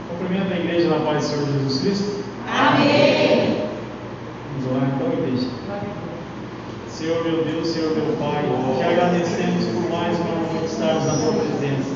Cumprimento a igreja na paz do Senhor Jesus Cristo. Amém. Vamos orar então, igreja. Senhor meu Deus, Senhor meu Pai, te agradecemos por mais uma noite estarmos na tua presença.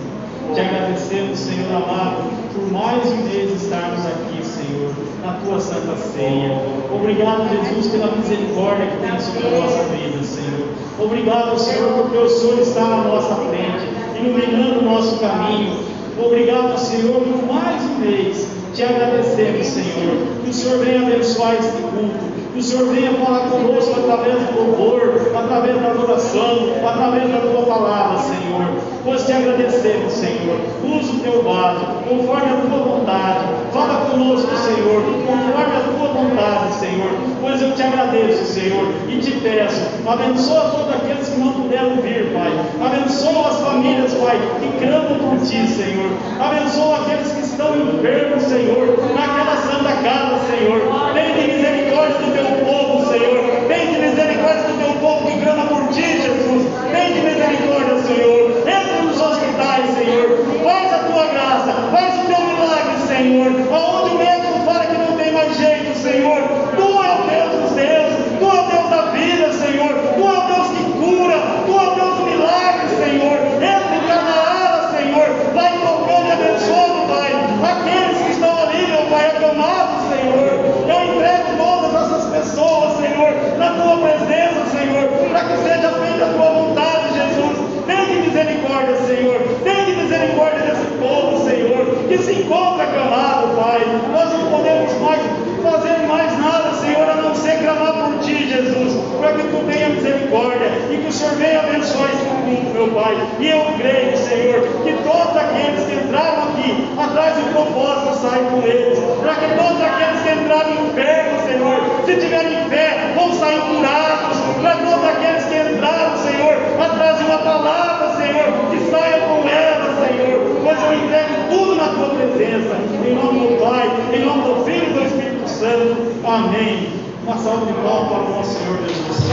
Te agradecemos, Senhor amado, por mais um mês estarmos aqui, Senhor, na tua santa ceia. Obrigado, Jesus, pela misericórdia que tem sobre a nossa vida, Senhor. Obrigado, Senhor, porque o Senhor está na nossa frente, iluminando o nosso caminho. Obrigado, Senhor, por mais um mês. Te agradecemos, Senhor, que o Senhor venha abençoar este culto, que o Senhor venha falar conosco através do louvor, através da adoração, através da tua palavra, Senhor. Nós te agradecemos, Senhor. Usa o teu vaso, conforme a tua vontade. Fala conosco, Senhor, conforme a tua vontade, Senhor. Pois eu te agradeço, Senhor, e te peço, abençoa todos aqueles que não puderam vir, Pai. Abençoa as famílias, Pai, que clamam por ti, Senhor. Abençoa aqueles que estão enfermos, Senhor, naquela santa casa, Senhor. Vem de misericórdia do teu povo, Senhor. Vem de misericórdia do teu povo que clama por ti, Jesus. Vem de misericórdia, Senhor. Entra nos hospitais, Senhor. Faz a tua graça, faz o teu milagre, Senhor. Aonde o médico fala que não tem mais jeito, Senhor. Tu é o Deus dos deuses, tu é o Deus da vida, Senhor. Tu é o Deus que cura, tu é o Deus do milagre, Senhor. Entra em cada área, Senhor. Vai tocando e abençoando, Pai, aqueles que estão ali, meu Pai, aclamados, Senhor. Eu entrego todas essas pessoas, Senhor, na tua presença, Senhor, para que seja feita a tua vontade, Jesus. Vem de misericórdia, Senhor. Vem de misericórdia desse povo, Senhor, que se encontra aclamado, Pai. Nós não podemos mais fazer mais nada, Senhor, a não ser clamar por ti, Jesus, para que tu tenha misericórdia e que o Senhor venha abençoar esse culto, meu Pai. E eu creio, Senhor, que todos aqueles que entraram aqui atrás do propósito saem com eles, para que todos aqueles que entraram enfermos, Senhor, se tiverem fé, vão sair curados, para todos aqueles que entraram, Senhor, atrás de uma palavra, Senhor, que saia com ela, Senhor, pois eu entrego tudo na tua presença, em nome do Pai, em nome do Filho e do Espírito Santo. Amém. Uma salva de palmas para o nosso Senhor Jesus.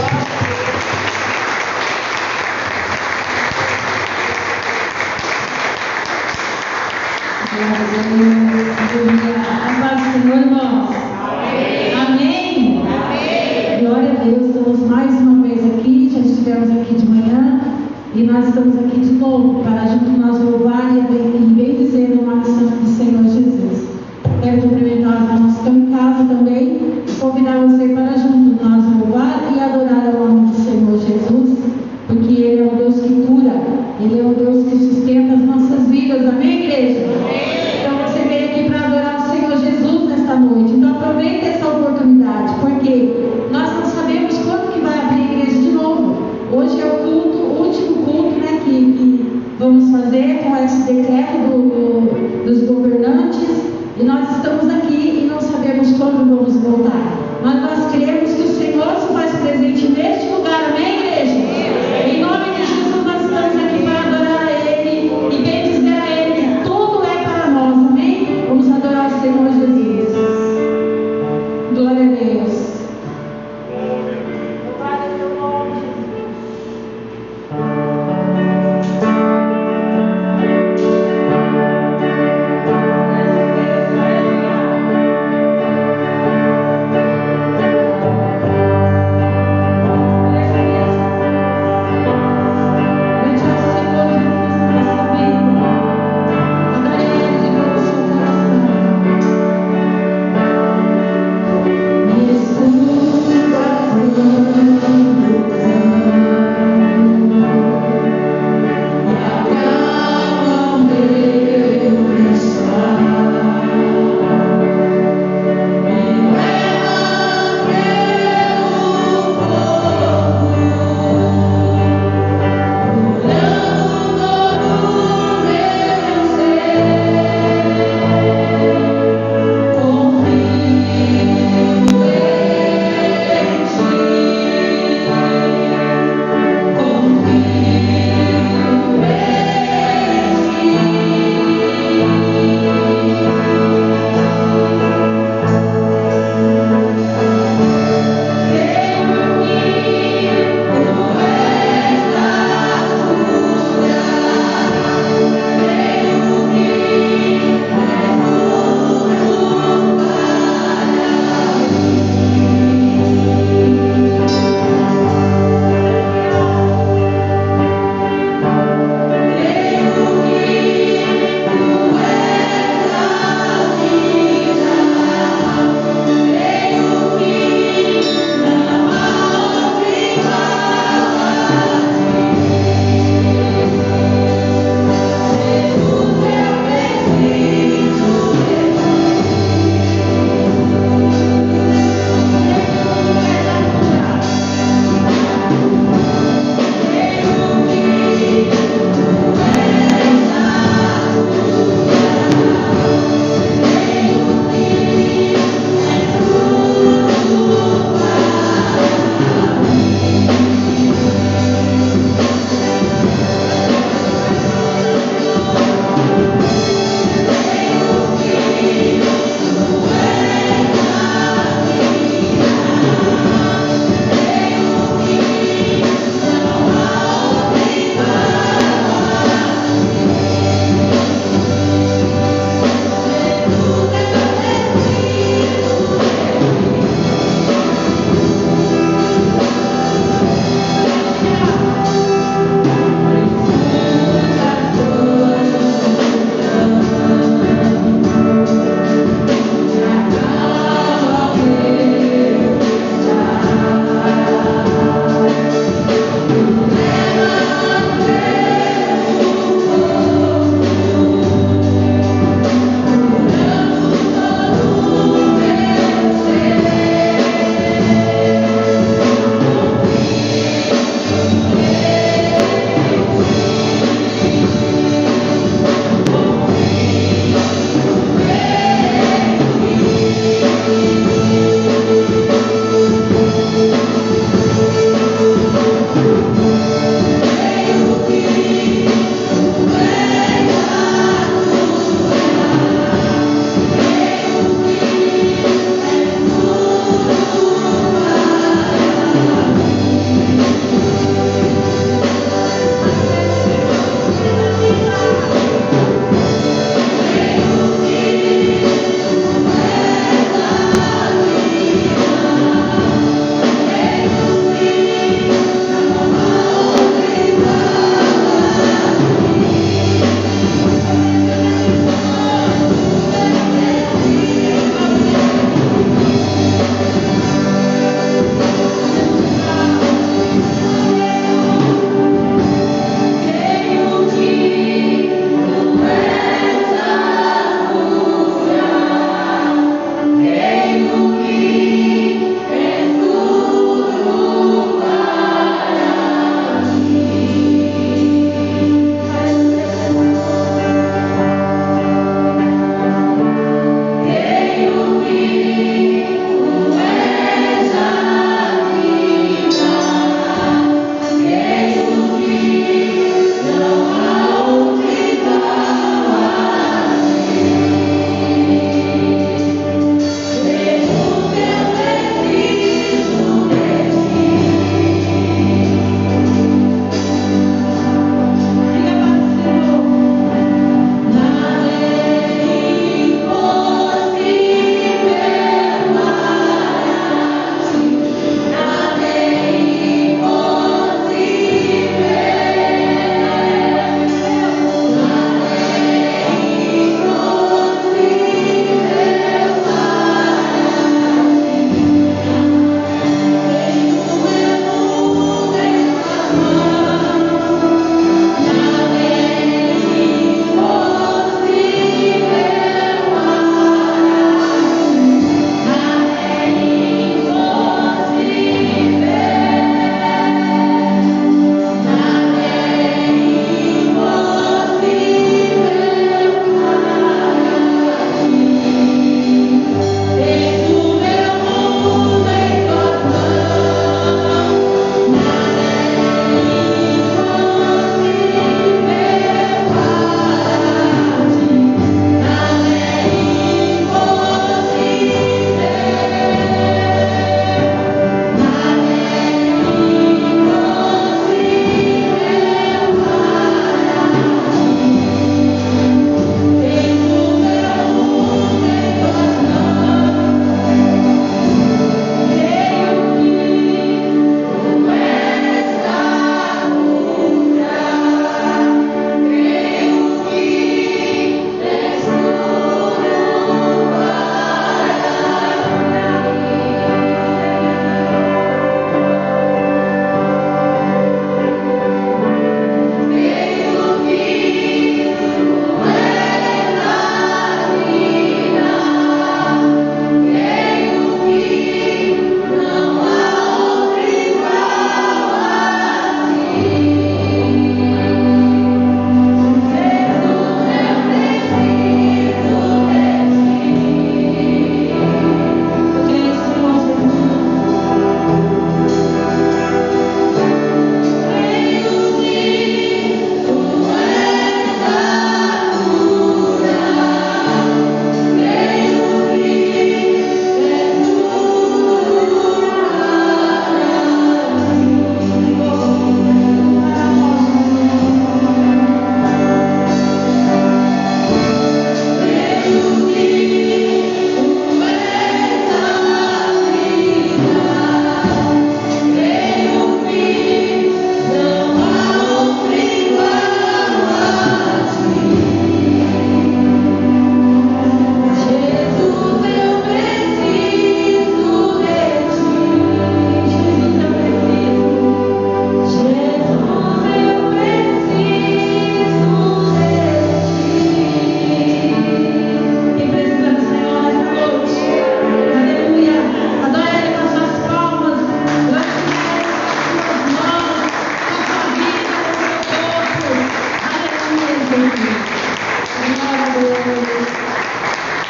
A paz do Senhor, irmãos. Amém. Amém. Amém. Glória a Deus. Estamos mais uma vez aqui. Já estivemos aqui de manhã e nós estamos aqui de novo para junto nós louvar e bem dizer o nome santo do Senhor Jesus. Quero cumprimentar os irmãos que estão em casa também, convidar você para junto nós louvar e adorar o nome do Senhor Jesus, porque Ele é o Deus que cura, Ele é o Deus que sustenta as nossas vidas. Amém, igreja? Amém. Então você veio aqui para adorar o Senhor Jesus nesta noite. Então aproveita essa oportunidade, porque nós não sabemos quando que vai abrir a igreja de novo. Hoje é o culto, o último culto, né, que vamos fazer com esse decreto dos governantes. E nós estamos aqui e não sabemos quando vamos voltar. Mas nós queremos que o Senhor se faz presente neste lugar. Amém, igreja? Em nome de Jesus nós estamos aqui para adorar a Ele e bem dizer a Ele que tudo é para nós. Amém? Vamos adorar o Senhor Jesus. Glória a Deus. Glória a teu nome, Jesus.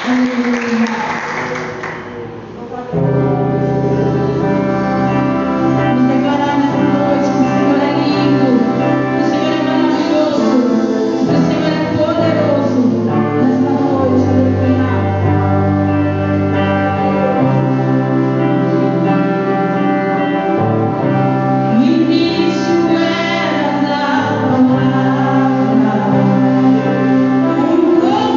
Aleluia. Vamos declarar nessa noite que o Senhor é lindo, que o Senhor é maravilhoso, que o Senhor é poderoso nessa noite. Aleluia. No início era a palavra, no começo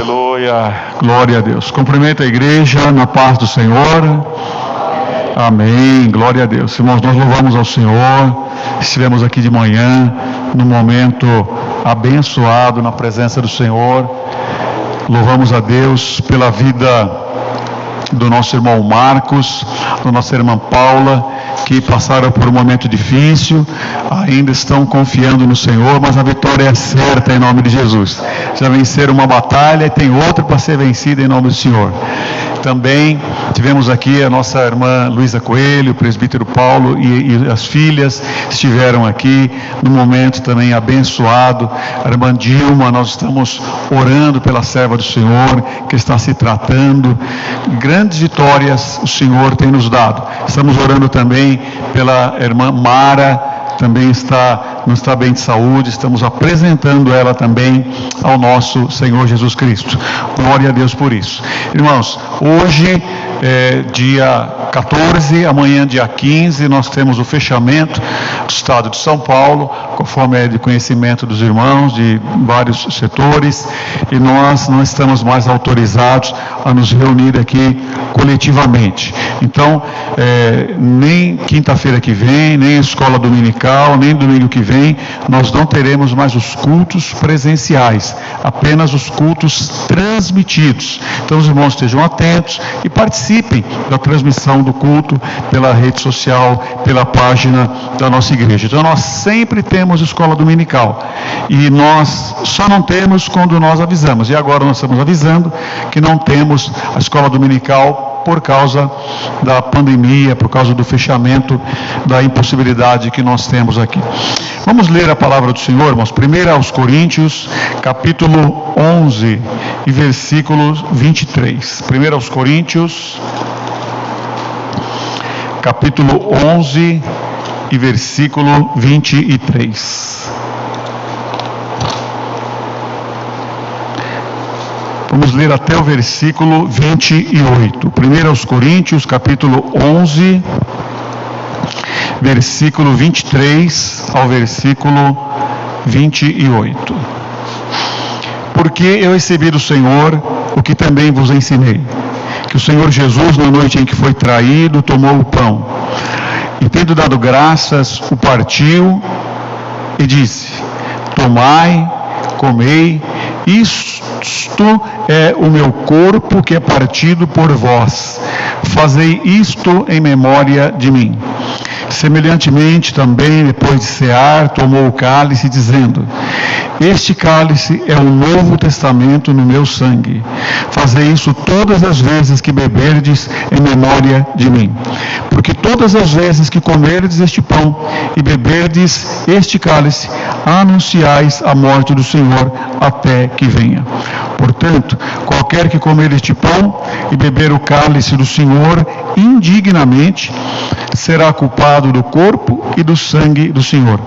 Aleluia. Glória a Deus. Cumprimento a igreja na paz do Senhor. Amém. Glória a Deus. Irmãos, nós louvamos ao Senhor. Estivemos aqui de manhã, num momento abençoado na presença do Senhor. Louvamos a Deus pela vida do nosso irmão Marcos, da nossa irmã Paula, que passaram por um momento difícil, ainda estão confiando no Senhor, mas a vitória é certa em nome de Jesus. Já venceram uma batalha e tem outra para ser vencida em nome do Senhor. Também tivemos aqui a nossa irmã Luísa Coelho, o presbítero Paulo e as filhas estiveram aqui no momento também abençoado. A irmã Dilma, nós estamos orando pela serva do Senhor que está se tratando. Grandes vitórias o Senhor tem nos dado. Estamos orando também pela irmã Mara, também não está bem de saúde, estamos apresentando ela também ao nosso Senhor Jesus Cristo. Glória a Deus por isso. Irmãos, hoje dia 14, amanhã dia 15, nós temos o fechamento do estado de São Paulo, conforme é de conhecimento dos irmãos de vários setores, e nós não estamos mais autorizados a nos reunir aqui coletivamente. Então, nem quinta-feira que vem, nem escola dominical, nem domingo que vem, nós não teremos mais os cultos presenciais, apenas os cultos transmitidos. Então, os irmãos estejam atentos e participem da transmissão do culto pela rede social, pela página da nossa igreja. Então, nós sempre temos escola dominical e nós só não temos quando nós avisamos. E agora nós estamos avisando que não temos a escola dominical por causa da pandemia, por causa do fechamento, da impossibilidade que nós temos aqui. Vamos ler a palavra do Senhor, irmãos. 1 aos Coríntios, capítulo 11 e versículo 23. 1 aos Coríntios, capítulo 11 e versículo 23. Vamos ler até o versículo 28. 1 aos Coríntios, capítulo 11, versículo 23 ao versículo 28. Porque eu recebi do Senhor o que também vos ensinei, que o Senhor Jesus, na noite em que foi traído, tomou o pão, e tendo dado graças, o partiu e disse: tomai, comei, isto é o meu corpo que é partido por vós. Fazei isto em memória de mim. Semelhantemente também, depois de cear, tomou o cálice, dizendo: este cálice é o novo testamento no meu sangue. Fazei isso todas as vezes que beberdes em memória de mim. Porque todas as vezes que comerdes este pão e beberdes este cálice, anunciais a morte do Senhor até que venha. Portanto, qualquer que comer este pão e beber o cálice do Senhor indignamente, será culpado do corpo e do sangue do Senhor.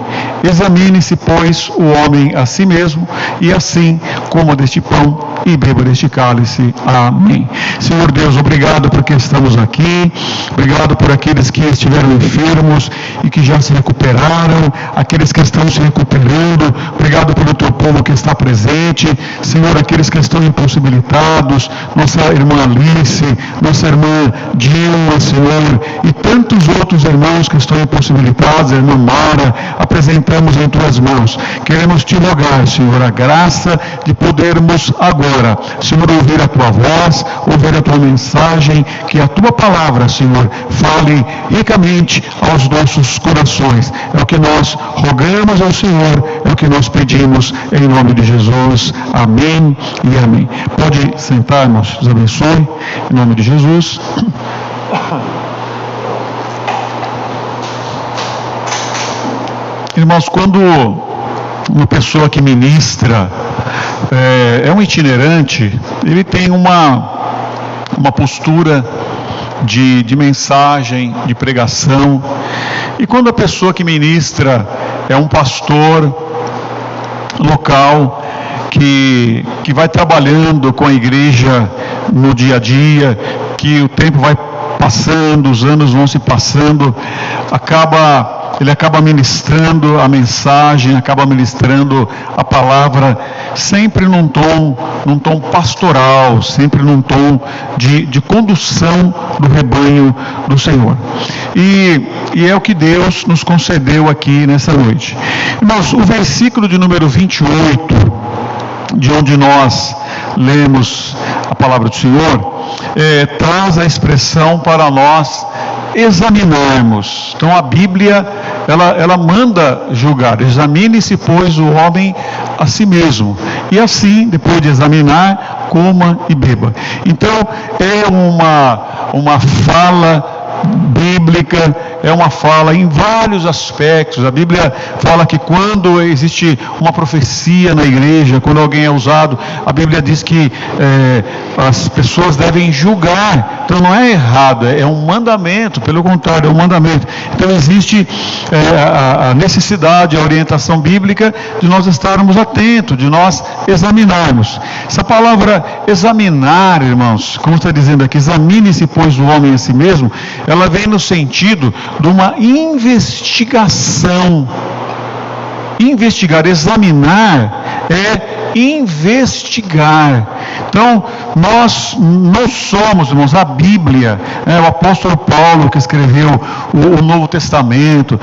Examine-se, pois, o homem a si mesmo, e assim coma deste pão e beba deste cálice. Amém. Senhor Deus, obrigado porque estamos aqui, obrigado por aqueles que estiveram enfermos e que já se recuperaram, aqueles que estão se recuperando, obrigado pelo teu povo que está presente, Senhor, aqueles que estão impossibilitados, nossa irmã Alice, nossa irmã Dilma, Senhor, e tantos outros irmãos que estão impossibilitados, a irmã Mara, apresentamos em tuas mãos. Queremos te rogar, Senhor, a graça de podermos agora, Senhor, ouvir a tua voz, ouvir a tua mensagem, que a tua palavra, Senhor, fale ricamente aos nossos corações. É o que nós rogamos ao Senhor, é o que nós pedimos em nome de Jesus. Amém e amém. Pode sentar, irmãos, Deus abençoe, em nome de Jesus. Irmãos, quando uma pessoa que ministra é um itinerante, ele tem uma postura de mensagem, de pregação, e quando a pessoa que ministra é um pastor local, que vai trabalhando com a igreja no dia a dia, que o tempo vai passando, os anos vão se passando, acaba ele acaba ministrando a mensagem, acaba ministrando a palavra, sempre num tom pastoral, sempre num tom de condução do rebanho do Senhor. E é o que Deus nos concedeu aqui nessa noite. Irmãos, o versículo de número 28, de onde nós lemos a palavra do Senhor, traz a expressão para nós examinarmos. Então a Bíblia, ela manda julgar. Examine-se, pois, o homem a si mesmo, e assim, depois de examinar, coma e beba. Então é uma fala bíblica, é uma fala em vários aspectos. A Bíblia fala que quando existe uma profecia na igreja, quando alguém é usado, a Bíblia diz que as pessoas devem julgar. Então não é errado, é um mandamento, pelo contrário, é um mandamento. Então existe a necessidade, a orientação bíblica de nós estarmos atentos, de nós examinarmos. Essa palavra examinar, irmãos, como está dizendo aqui, examine-se, pois, o homem a si mesmo, ela vem no sentido de uma investigação. Investigar, examinar é investigar. Então, nós não somos, irmãos, a Bíblia, o apóstolo Paulo, que escreveu o Novo Testamento,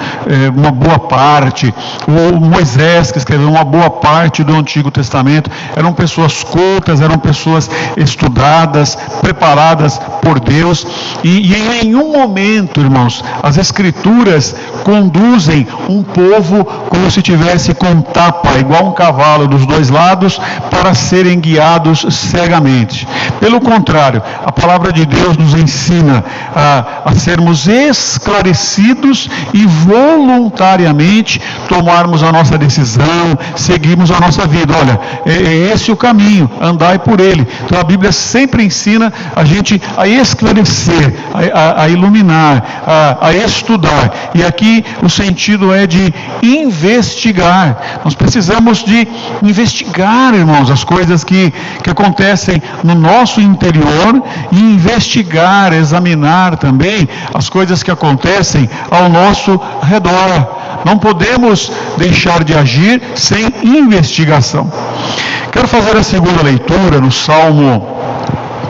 uma boa parte, o Moisés, que escreveu uma boa parte do Antigo Testamento, eram pessoas cultas, eram pessoas estudadas, preparadas por Deus, e em nenhum momento, irmãos, as Escrituras conduzem um povo como se tivesse com tapa, igual um cavalo dos dois lados, para serem guiados cegamente. Pelo contrário, a palavra de Deus nos ensina a sermos esclarecidos e voluntariamente tomarmos a nossa decisão, seguirmos a nossa vida. Olha, é esse o caminho, andai por ele. Então a Bíblia sempre ensina a gente a esclarecer, a iluminar, a estudar. E aqui o sentido é de investigar. Nós precisamos de investigar, irmãos, as coisas que acontecem no nosso interior, e investigar, examinar também as coisas que acontecem ao nosso redor. Não podemos deixar de agir sem investigação. Quero fazer a segunda leitura no Salmo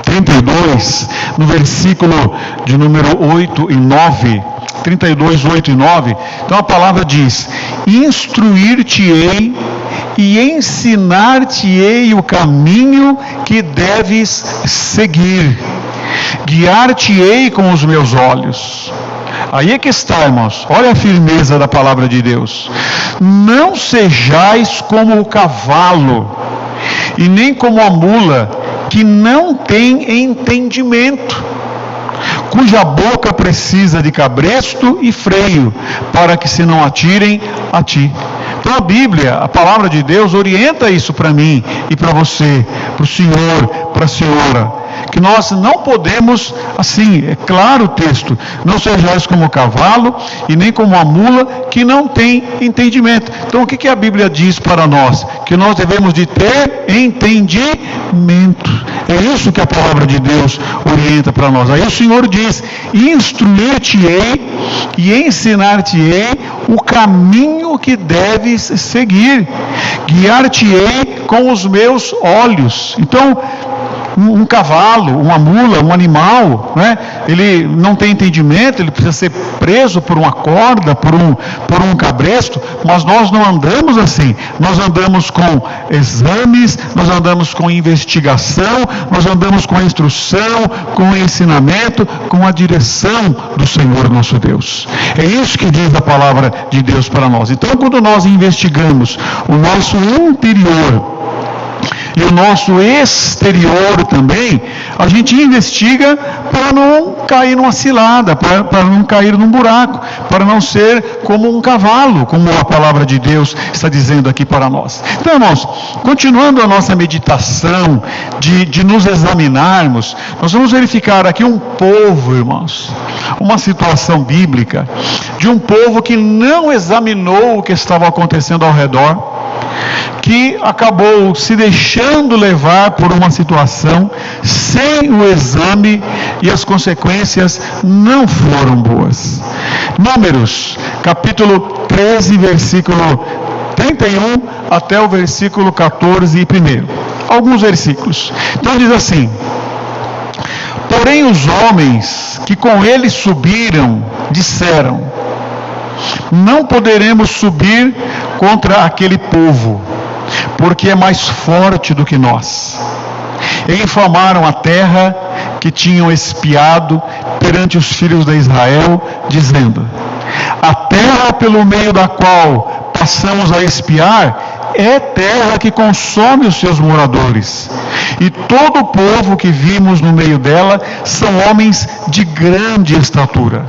32, no versículo de número 8 e 9. 32, 8 e 9. Então a palavra diz: instruir-te-ei e ensinar-te-ei o caminho que deves seguir, guiar-te-ei com os meus olhos. Aí é que está, irmãos, olha a firmeza da palavra de Deus. Não sejais como o cavalo, e nem como a mula, que não tem entendimento, cuja boca precisa de cabresto e freio, para que se não atirem a ti. Então a Bíblia, a palavra de Deus, orienta isso para mim e para você, para o senhor, para a senhora, que nós não podemos, assim, é claro o texto, não sejais como o cavalo e nem como a mula, que não tem entendimento. Então o que a Bíblia diz para nós? Que nós devemos de ter entendimento. É isso que a palavra de Deus orienta para nós. Aí o Senhor diz: instruir-te-ei e ensinar-te-ei o caminho que deves seguir, guiar-te-ei com os meus olhos. Então, um cavalo, uma mula, um animal, né? Ele não tem entendimento, ele precisa ser preso por uma corda, por um cabresto, mas nós não andamos assim. Nós andamos com exames, nós andamos com investigação, nós andamos com instrução, com ensinamento, com a direção do Senhor nosso Deus. É isso que diz a palavra de Deus para nós. Então, quando nós investigamos o nosso interior e o nosso exterior também, a gente investiga para não cair numa cilada, para não cair num buraco, para não ser como um cavalo, como a palavra de Deus está dizendo aqui para nós. Então, irmãos, continuando a nossa meditação de nos examinarmos, nós vamos verificar aqui um povo, irmãos, uma situação bíblica de um povo que não examinou o que estava acontecendo ao redor, que acabou se deixando levar por uma situação sem o exame, e as consequências não foram boas. Números, capítulo 13, versículo 31 até o versículo 14 e 1. Alguns versículos. Então diz assim: porém os homens que com ele subiram, disseram: não poderemos subir contra aquele povo, porque é mais forte do que nós. E infamaram a terra que tinham espiado perante os filhos de Israel, dizendo: a terra pelo meio da qual passamos a espiar é terra que consome os seus moradores, e todo o povo que vimos no meio dela são homens de grande estatura.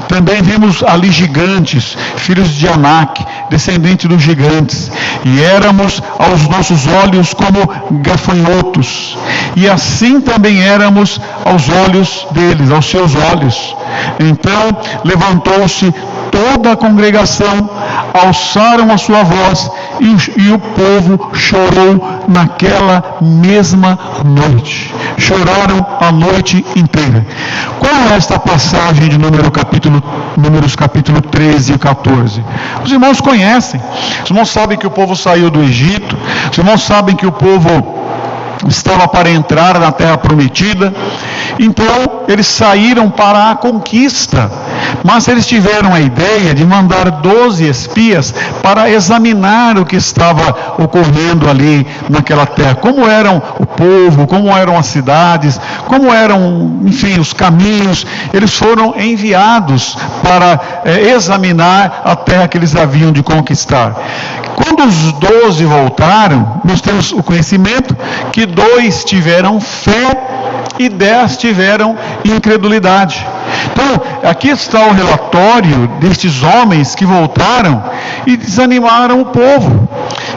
Também vimos ali gigantes, filhos de Anak, descendentes dos gigantes, e éramos aos nossos olhos como gafanhotos, e assim também éramos aos olhos deles, aos seus olhos. Então levantou-se toda a congregação, alçaram a sua voz, e o povo chorou naquela mesma noite. Choraram a noite inteira. Qual é esta passagem de Números capítulo 13 e 14? Os irmãos conhecem. Os irmãos sabem que o povo saiu do Egito. Os irmãos sabem que o povo estava para entrar na terra prometida. Então eles saíram para a conquista, mas eles tiveram a ideia de mandar 12 espias para examinar o que estava ocorrendo ali naquela terra, como eram o povo, como eram as cidades, como eram, enfim, os caminhos. Eles foram enviados para examinar a terra que eles haviam de conquistar. Quando os 12 voltaram, nós temos o conhecimento que 2 tiveram fé e 10 tiveram incredulidade. Então, aqui está o relatório destes homens que voltaram e desanimaram o povo.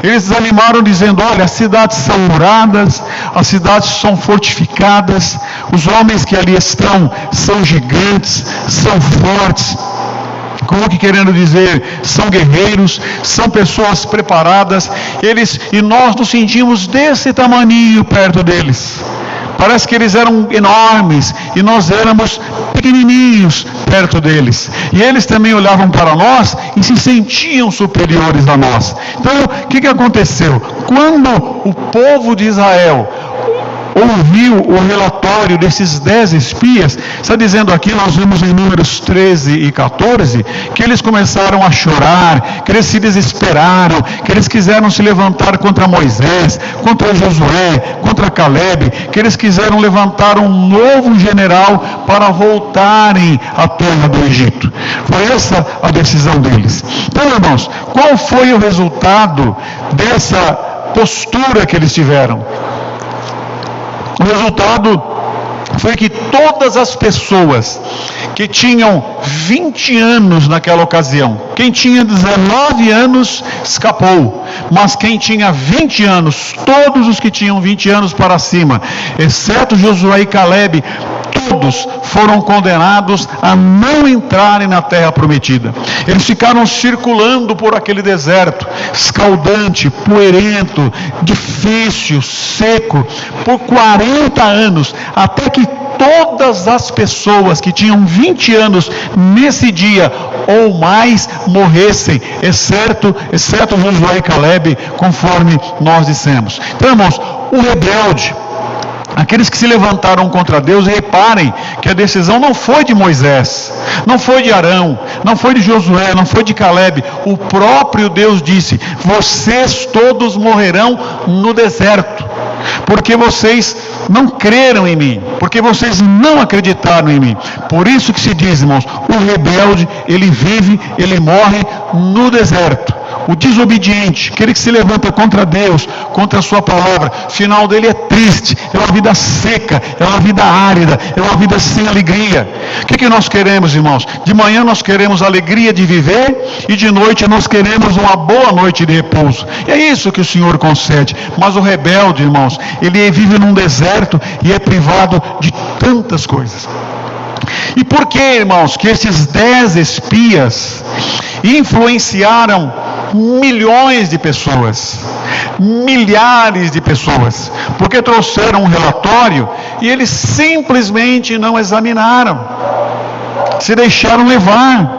Eles desanimaram dizendo: olha, as cidades são muradas, as cidades são fortificadas, os homens que ali estão são gigantes, são fortes. Como que querendo dizer, são guerreiros, são pessoas preparadas, e nós nos sentimos desse tamaninho perto deles. Parece que eles eram enormes e nós éramos pequenininhos perto deles. E eles também olhavam para nós e se sentiam superiores a nós. Então, o que aconteceu? Quando o povo de Israel ouviu o relatório desses 10 espias, está dizendo aqui, nós vemos em Números 13 e 14, que eles começaram a chorar, que eles se desesperaram, que eles quiseram se levantar contra Moisés, contra Josué, contra Caleb, que eles quiseram levantar um novo general para voltarem à terra do Egito. Foi essa a decisão deles. Então, irmãos, qual foi o resultado dessa postura que eles tiveram? O resultado foi que todas as pessoas que tinham 20 anos naquela ocasião, quem tinha 19 anos escapou, mas quem tinha 20 anos, todos os que tinham 20 anos para cima, exceto Josué e Caleb, todos foram condenados a não entrarem na terra prometida. Eles ficaram circulando por aquele deserto, escaldante, poeirento, difícil, seco, por 40 anos, até que todas as pessoas que tinham 20 anos nesse dia ou mais morressem, exceto Josué e Caleb, conforme nós dissemos. Então, irmãos, o rebelde, aqueles que se levantaram contra Deus, e reparem que a decisão não foi de Moisés, não foi de Arão, não foi de Josué, não foi de Caleb. O próprio Deus disse: vocês todos morrerão no deserto, porque vocês não creram em mim, porque vocês não acreditaram em mim. Por isso que se diz, irmãos, o rebelde, ele vive, ele morre no deserto. O desobediente, aquele que se levanta contra Deus, contra a sua palavra, o final dele é triste, é uma vida seca, é uma vida árida, é uma vida sem alegria. O que nós queremos, irmãos? De manhã nós queremos a alegria de viver, e de noite nós queremos uma boa noite de repouso. E é isso que o Senhor concede. Mas o rebelde, irmãos, ele vive num deserto e é privado de tantas coisas. E por que, irmãos, que esses 10 espias influenciaram milhões de pessoas, milhares de pessoas? Porque trouxeram um relatório e eles simplesmente não examinaram, se deixaram levar.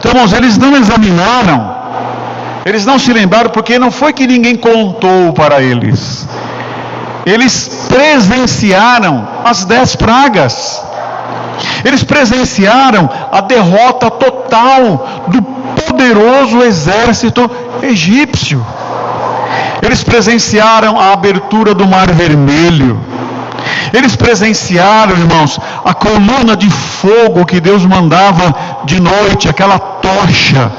Então, irmãos, eles não examinaram, eles não se lembraram, porque não foi que ninguém contou para eles. Eles presenciaram as 10 pragas. Eles presenciaram a derrota total do poderoso exército egípcio. Eles presenciaram a abertura do Mar Vermelho. Eles presenciaram, irmãos, a coluna de fogo que Deus mandava de noite, aquela tocha.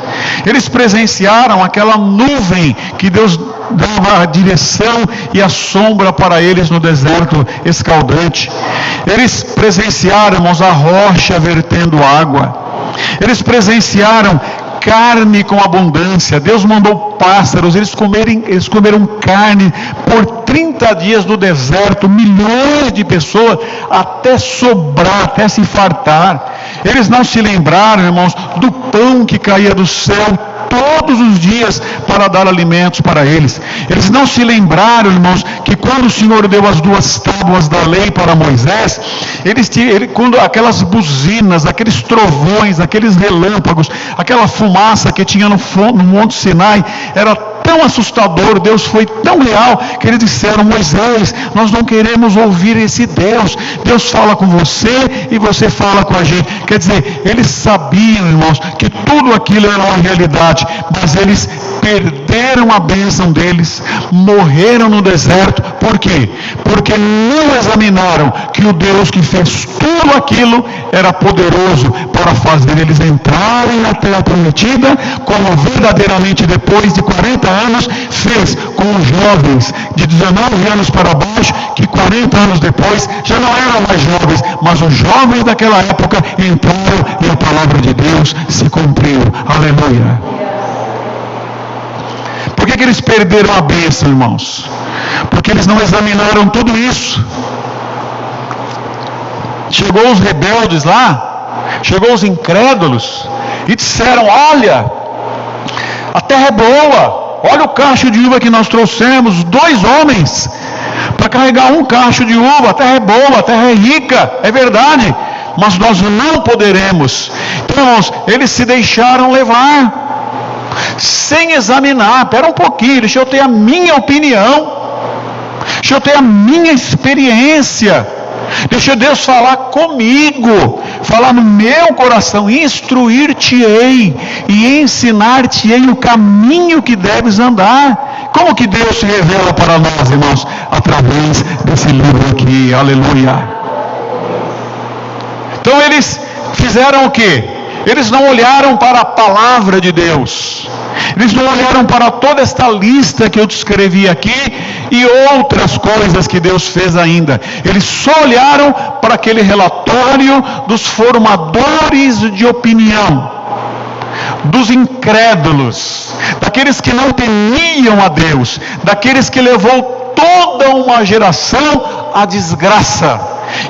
Eles presenciaram aquela nuvem que Deus dava a direção e a sombra para eles no deserto escaldante. Eles presenciaram, irmãos, a rocha vertendo água. Eles presenciaram carne com abundância. Deus mandou pássaros, eles comeram carne por 30 dias no deserto, milhões de pessoas, até sobrar, até se fartar. Eles não se lembraram, irmãos, do pão que caía do céu todos os dias para dar alimentos para eles. Eles não se lembraram, irmãos, que quando o Senhor deu as 2 tábuas da lei para Moisés, quando aquelas buzinas, aqueles trovões, aqueles relâmpagos, aquela fumaça que tinha no Monte Sinai, era tão assustador, Deus foi tão real, que eles disseram: Moisés, nós não queremos ouvir esse Deus. Deus fala com você e você fala com a gente. Quer dizer, eles sabiam, irmãos, que tudo aquilo era uma realidade, mas eles perderam a bênção deles, morreram no deserto. Por quê? Porque não examinaram que o Deus que fez tudo aquilo era poderoso para fazer eles entrarem na terra prometida, como verdadeiramente depois de 40 anos fez com os jovens de 19 anos para baixo, que 40 anos depois já não eram mais jovens, mas os jovens daquela época entraram e a palavra de Deus se cumpriu. Aleluia. Por que eles perderam a bênção, irmãos? Porque eles não examinaram tudo isso. Chegou os rebeldes lá, chegou os incrédulos e disseram: olha, a terra é boa, olha o cacho de uva que nós trouxemos, 2 homens para carregar um cacho de uva. A terra é boa, a terra é rica, é verdade, mas nós não poderemos. Então, irmãos, eles se deixaram levar sem examinar. Espera um pouquinho, deixa eu ter a minha opinião, deixa eu ter a minha experiência, deixa Deus falar comigo, falar no meu coração, instruir-te-ei e ensinar-te-ei o caminho que deves andar. Como que Deus se revela para nós, irmãos? Através desse livro aqui. Aleluia. Então eles fizeram o quê? Eles não olharam para a palavra de Deus, eles não olharam para toda esta lista que eu descrevi aqui e outras coisas que Deus fez ainda. Eles só olharam para aquele relatório dos formadores de opinião, dos incrédulos, daqueles que não temiam a Deus, daqueles que levou toda uma geração à desgraça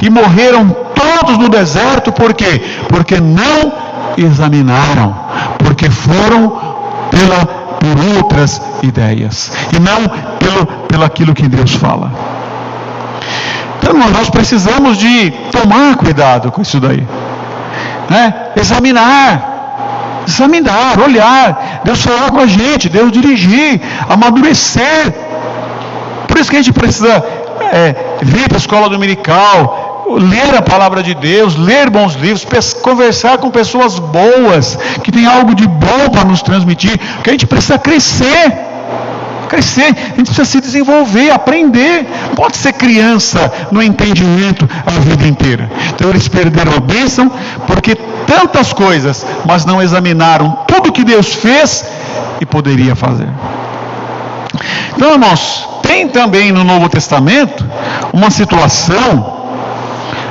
e morreram todos no deserto. Por quê? Porque não examinaram, porque foram por outras ideias e não pelo aquilo que Deus fala. Então nós precisamos de tomar cuidado com isso daí, né? Examinar, olhar, Deus falar com a gente, Deus dirigir, amadurecer. Por isso que a gente precisa vir para a escola dominical, ler a palavra de Deus, ler bons livros, conversar com pessoas boas, que tem algo de bom para nos transmitir, porque a gente precisa crescer, a gente precisa se desenvolver, aprender. Não pode ser criança no entendimento a vida inteira. Então eles perderam a bênção, porque tantas coisas, mas não examinaram tudo que Deus fez e poderia fazer. Então, irmãos, tem também no Novo Testamento uma situação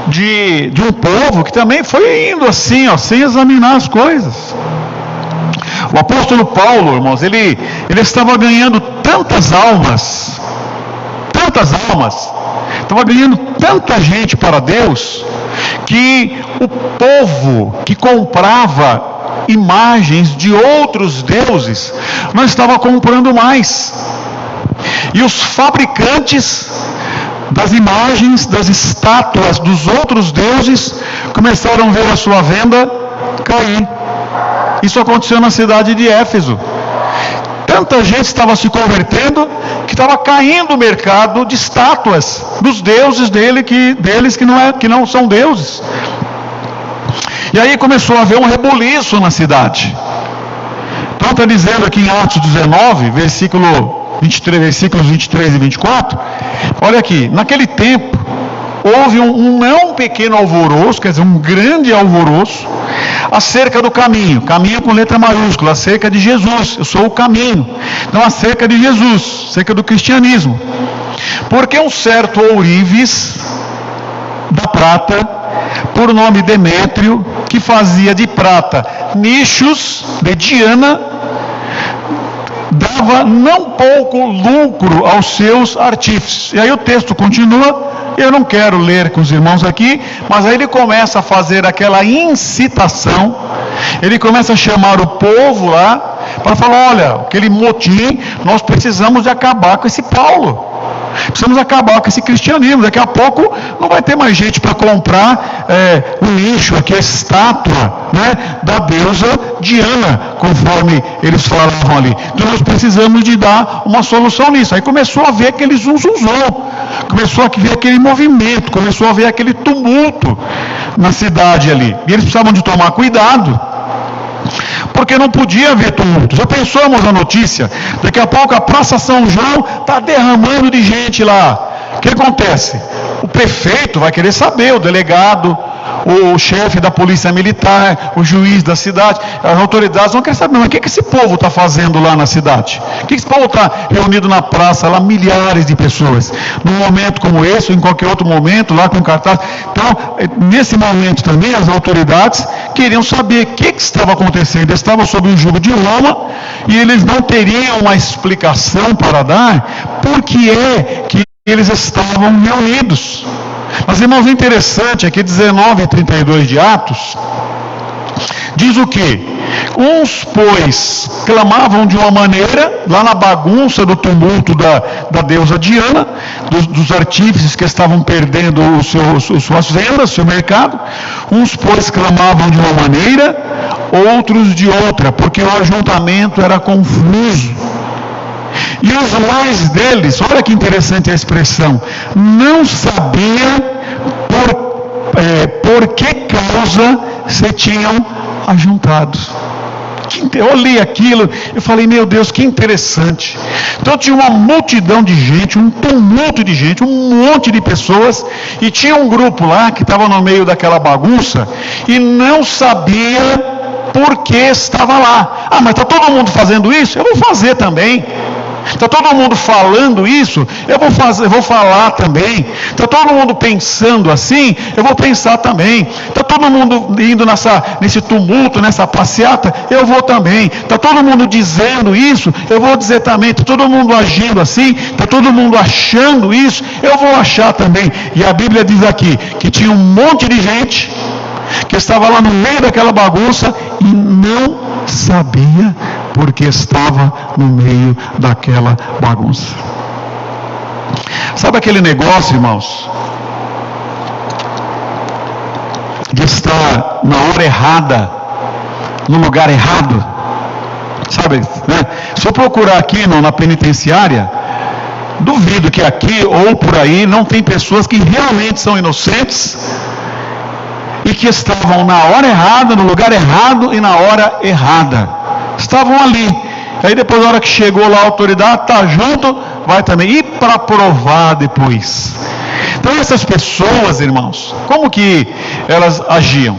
de um povo que também foi indo assim, sem examinar as coisas. O apóstolo Paulo, irmãos, ele estava ganhando tantas almas, estava ganhando tanta gente para Deus, que o povo que comprava imagens de outros deuses não estava comprando mais, e os fabricantes das imagens, das estátuas dos outros deuses começaram a ver a sua venda cair. Isso aconteceu na cidade de Éfeso. Tanta gente estava se convertendo que estava caindo o mercado de estátuas dos deuses deles que não são deuses. E aí começou a haver um rebuliço na cidade. Então está dizendo aqui em Atos 19, versículos 23 e 24, olha aqui, naquele tempo houve um não pequeno alvoroço, quer dizer, um grande alvoroço, acerca do caminho com letra maiúscula, acerca de Jesus. Eu sou o caminho. Então, acerca de Jesus, acerca do cristianismo. Porque um certo ourives da prata, por nome Demétrio, que fazia de prata nichos de Diana, dava não pouco lucro aos seus artífices. E aí o texto continua. Eu não quero ler com os irmãos aqui, mas aí ele começa a fazer aquela incitação, ele começa a chamar o povo lá, para falar, olha, aquele motim, nós precisamos de acabar com esse Paulo, precisamos acabar com esse cristianismo, daqui a pouco não vai ter mais gente para comprar o nicho, aqui a estátua, né, da deusa Diana, conforme eles falavam ali. Então nós precisamos de dar uma solução nisso. Aí começou a ver aquele zum, começou a ver aquele movimento, começou a ver aquele tumulto na cidade ali. E eles precisavam de tomar cuidado, porque não podia haver tumulto. Já pensamos a notícia? Daqui a pouco a Praça São João está derramando de gente lá. O que acontece? O prefeito vai querer saber, o delegado, o chefe da polícia militar, o juiz da cidade, as autoridades vão querer saber, mas o que esse povo está fazendo lá na cidade? O que esse povo está reunido na praça, lá milhares de pessoas, num momento como esse, ou em qualquer outro momento, lá com cartaz. Então, nesse momento também, as autoridades queriam saber o que estava acontecendo. Eles estavam sob o jugo de Roma, e eles não teriam uma explicação para dar, por que é que eles estavam reunidos. Mas, irmãos, interessante, aqui 19 e 32 de Atos, diz o quê? Uns, pois, clamavam de uma maneira, lá na bagunça do tumulto da deusa Diana, dos artífices que estavam perdendo suas vendas, seu mercado. Uns, pois, clamavam de uma maneira, outros de outra, porque o ajuntamento era confuso. E os mais deles, olha que interessante a expressão, não sabia por que causa se tinham ajuntado. Eu li aquilo, eu falei, meu Deus, que interessante. Então tinha uma multidão de gente, um tumulto de gente, um monte de pessoas, e tinha um grupo lá que estava no meio daquela bagunça e não sabia por que estava lá. Ah, mas está todo mundo fazendo isso? Eu vou fazer também. Está todo mundo falando isso? Eu vou falar também. Está todo mundo pensando assim? Eu vou pensar também. Está todo mundo indo nesse tumulto, nessa passeata? Eu vou também. Está todo mundo dizendo isso? Eu vou dizer também. Está todo mundo agindo assim? Está todo mundo achando isso? Eu vou achar também. E a Bíblia diz aqui que tinha um monte de gente que estava lá no meio daquela bagunça e não sabia porque estava no meio daquela bagunça. Sabe aquele negócio, irmãos, de estar na hora errada, no lugar errado? Sabe, né? Se eu procurar aqui na penitenciária, duvido que aqui ou por aí não tem pessoas que realmente são inocentes e que estavam na hora errada, no lugar errado e na hora errada. Estavam ali. Aí depois, na hora que chegou lá a autoridade, está junto, vai também. E para provar depois. Então essas pessoas, irmãos, como que elas agiam?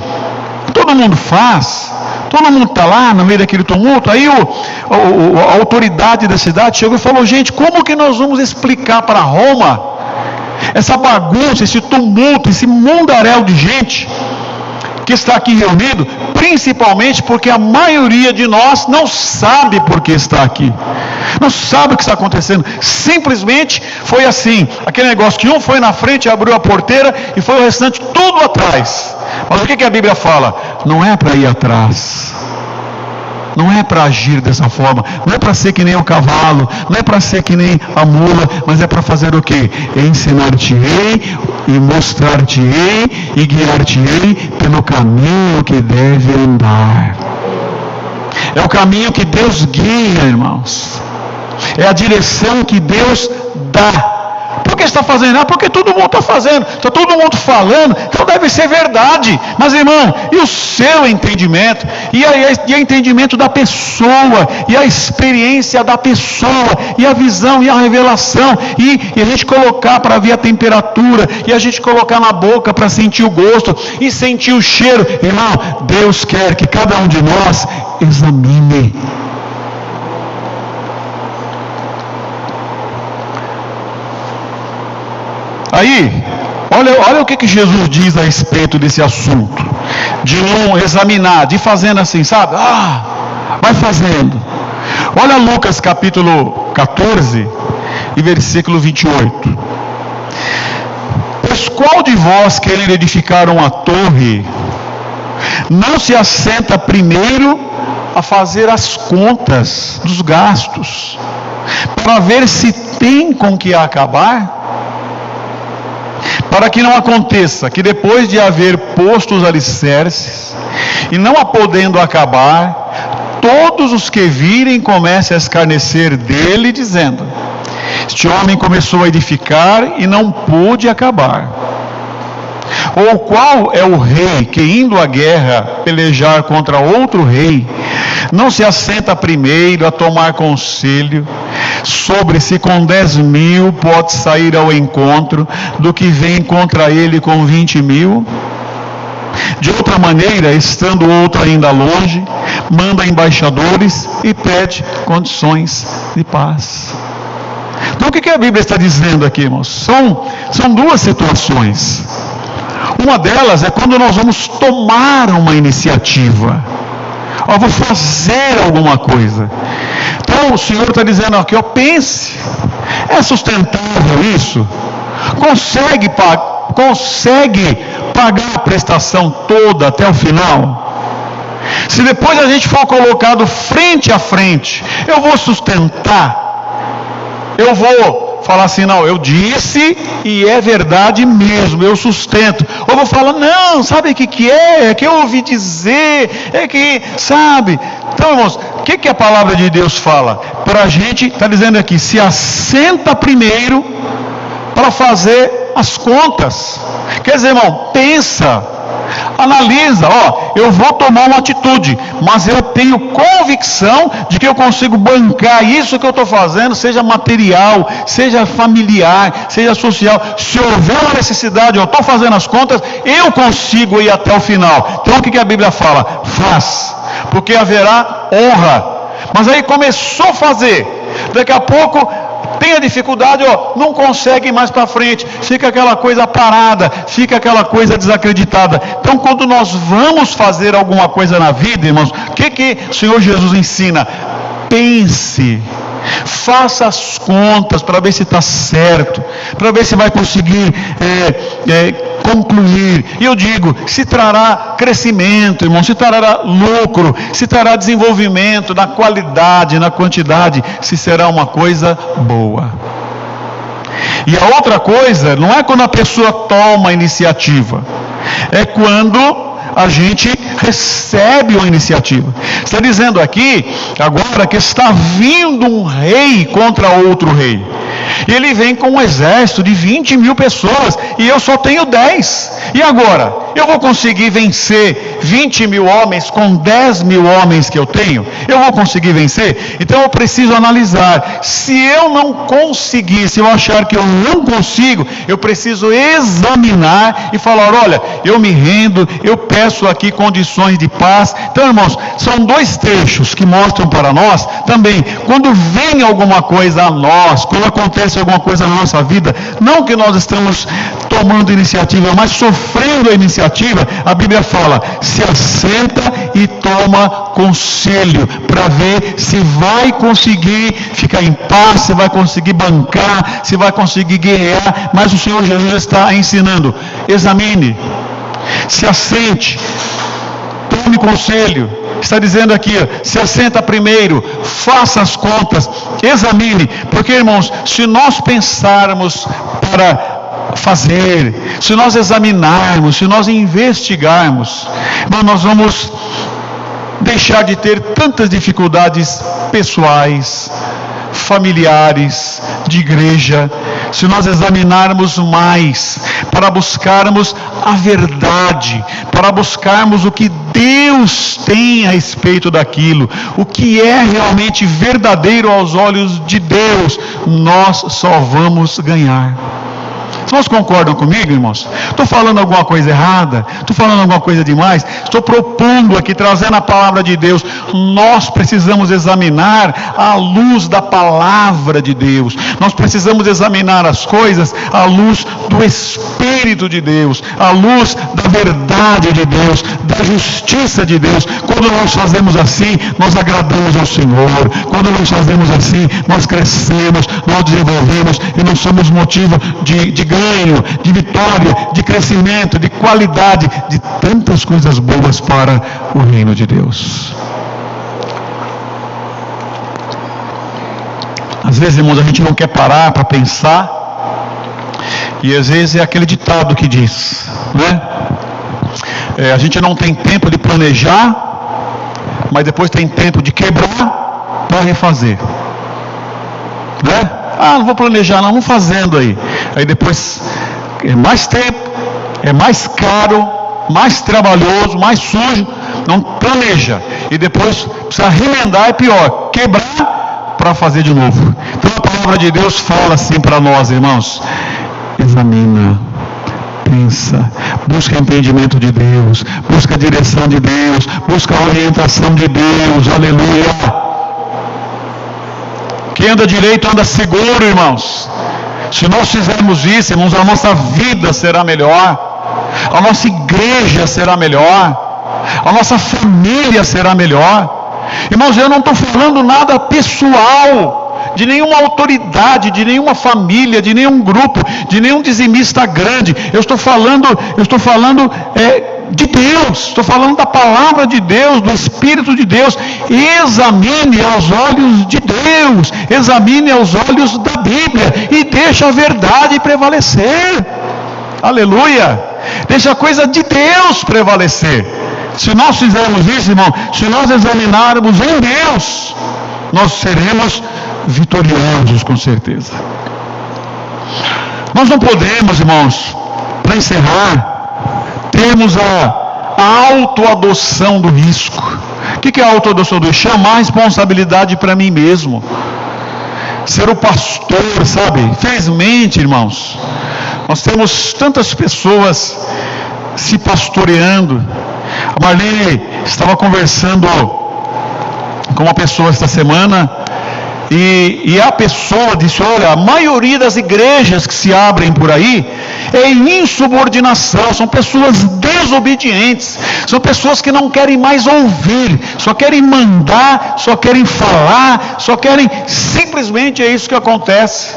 Todo mundo faz, todo mundo está lá no meio daquele tumulto. Aí a autoridade da cidade chegou e falou, gente, como que nós vamos explicar para Roma essa bagunça, esse tumulto, esse mundaréu de gente que está aqui reunido, principalmente porque a maioria de nós não sabe por que está aqui, não sabe o que está acontecendo, simplesmente foi assim, aquele negócio que um foi na frente, abriu a porteira e foi o restante tudo atrás. Mas o que a Bíblia fala? Não é para ir atrás, não é para agir dessa forma, não é para ser que nem o cavalo, não é para ser que nem a mula, mas é para fazer o quê? Ensinar-te-ei e mostrar-te-ei e guiar-te-ei pelo caminho que deve andar. É o caminho que Deus guia, irmãos. É a direção que Deus dá. Por que está fazendo? Porque todo mundo está fazendo, está todo mundo falando, então deve ser verdade. Mas, irmão, e o seu entendimento? E o entendimento da pessoa, e a experiência da pessoa, e a visão, e a revelação, e a gente colocar para ver a temperatura, e a gente colocar na boca para sentir o gosto, e sentir o cheiro. Irmão, Deus quer que cada um de nós examine. Aí, olha o que Jesus diz a respeito desse assunto, de não examinar, de fazendo assim, sabe? Vai fazendo. Olha Lucas capítulo 14 e versículo 28. Pois qual de vós, querendo edificar uma torre, não se assenta primeiro a fazer as contas dos gastos, para ver se tem com que acabar? Para que não aconteça que depois de haver posto os alicerces, e não a podendo acabar, todos os que virem comecem a escarnecer dele, dizendo: este homem começou a edificar e não pôde acabar. Ou qual é o rei que, indo à guerra pelejar contra outro rei, não se assenta primeiro a tomar conselho sobre se com 10.000 pode sair ao encontro do que vem contra ele com 20.000? De outra maneira, estando outro ainda longe, manda embaixadores e pede condições de paz. Então o que a Bíblia está dizendo aqui, irmãos? São duas situações. Uma delas é quando nós vamos tomar uma iniciativa. Vou fazer alguma coisa. Então o Senhor está dizendo aqui, pense, é sustentável isso? Consegue pagar a prestação toda até o final? Se depois a gente for colocado frente a frente, eu vou sustentar? Eu vou falar assim, não, eu disse e é verdade mesmo, eu sustento. Ou vou falar, não, sabe o que é? É que eu ouvi dizer, é que, sabe? Então, irmãos, o que a palavra de Deus fala? Para a gente, está dizendo aqui, se assenta primeiro para fazer as contas. Quer dizer, irmão, pensa, analisa, eu vou tomar uma atitude, mas eu tenho convicção de que eu consigo bancar isso que eu estou fazendo, seja material, seja familiar, seja social. Se houver uma necessidade, eu estou fazendo as contas, eu consigo ir até o final. Então o que a Bíblia fala? Faz, porque haverá honra. Mas aí começou a fazer, daqui a pouco tem a dificuldade, não consegue ir mais para frente, fica aquela coisa parada, fica aquela coisa desacreditada. Então quando nós vamos fazer alguma coisa na vida, irmãos, o que o Senhor Jesus ensina? Pense, faça as contas para ver se está certo, para ver se vai conseguir concluir. E eu digo, se trará crescimento, irmão, se trará lucro, se trará desenvolvimento na qualidade, na quantidade, se será uma coisa boa. E a outra coisa, não é quando a pessoa toma a iniciativa, é quando a gente recebe uma iniciativa. Está dizendo aqui, agora, que está vindo um rei contra outro rei. E ele vem com um exército de 20.000 pessoas, e eu só tenho 10. E agora? Eu vou conseguir vencer 20.000 homens com 10.000 homens que eu tenho? Eu vou conseguir vencer? Então eu preciso analisar. Se eu não conseguir, se eu achar que eu não consigo, eu preciso examinar e falar, olha, eu me rendo, eu peço aqui condições de paz. Então, irmãos, são dois trechos que mostram para nós também, quando vem alguma coisa a nós, quando acontece alguma coisa na nossa vida, não que nós estamos tomando iniciativa, mas sofrendo a iniciativa, a Bíblia fala, se assenta e toma conselho, para ver se vai conseguir ficar em paz, se vai conseguir bancar, se vai conseguir guerrear. Mas o Senhor Jesus está ensinando, examine, se assente, tome conselho. Está dizendo aqui, se assenta primeiro, faça as contas, examine, porque, irmãos, se nós pensarmos para fazer, se nós examinarmos, se nós investigarmos, nós vamos deixar de ter tantas dificuldades pessoais, familiares, de igreja, se nós examinarmos mais, para buscarmos a verdade, para buscarmos o que Deus tem a respeito daquilo, o que é realmente verdadeiro aos olhos de Deus, nós só vamos ganhar. Vocês concordam comigo, irmãos? Estou falando alguma coisa errada? Estou falando alguma coisa demais? Estou propondo aqui, trazendo a palavra de Deus. Nós precisamos examinar à luz da palavra de Deus. Nós precisamos examinar as coisas à luz do Espírito de Deus, à luz da verdade de Deus, da justiça de Deus. Quando nós fazemos assim, nós agradamos ao Senhor. Quando nós fazemos assim, nós crescemos, nós desenvolvemos e nós somos motivo de ganho, de vitória, de crescimento, de qualidade, de tantas coisas boas para o reino de Deus. Às vezes, irmãos, a gente não quer parar para pensar, e às vezes é aquele ditado que diz, né? A gente não tem tempo de planejar, mas depois tem tempo de quebrar para refazer, né? Não vou planejar não, vamos fazendo aí. Aí depois é mais tempo, é mais caro, mais trabalhoso, mais sujo, não planeja. E depois precisa remendar, é pior, quebrar para fazer de novo. Então a palavra de Deus fala assim para nós, irmãos: examina, pensa, busca entendimento de Deus, busca a direção de Deus, busca a orientação de Deus, aleluia. Quem anda direito anda seguro, irmãos. Se nós fizermos isso, irmãos, a nossa vida será melhor, a nossa igreja será melhor, a nossa família será melhor. Irmãos, eu não estou falando nada pessoal, de nenhuma autoridade, de nenhuma família, de nenhum grupo, de nenhum dizimista grande. Eu estou falando de Deus, estou falando da palavra de Deus, do Espírito de Deus. Examine aos olhos de Deus, examine aos olhos da Bíblia e deixa a verdade prevalecer, aleluia, deixa a coisa de Deus prevalecer. Se nós fizermos isso, irmão, se nós examinarmos em Deus, nós seremos vitoriosos com certeza. Nós não podemos, irmãos, para encerrar, temos a autoadoção do risco. O que é a autoadoção do risco? Chamar a responsabilidade para mim mesmo. Ser o pastor, sabe? Infelizmente, irmãos, nós temos tantas pessoas se pastoreando. A Marlene estava conversando com uma pessoa esta semana, e a pessoa disse: olha, a maioria das igrejas que se abrem por aí é em insubordinação, são pessoas desobedientes, são pessoas que não querem mais ouvir, só querem mandar, só querem falar, só querem, simplesmente é isso que acontece.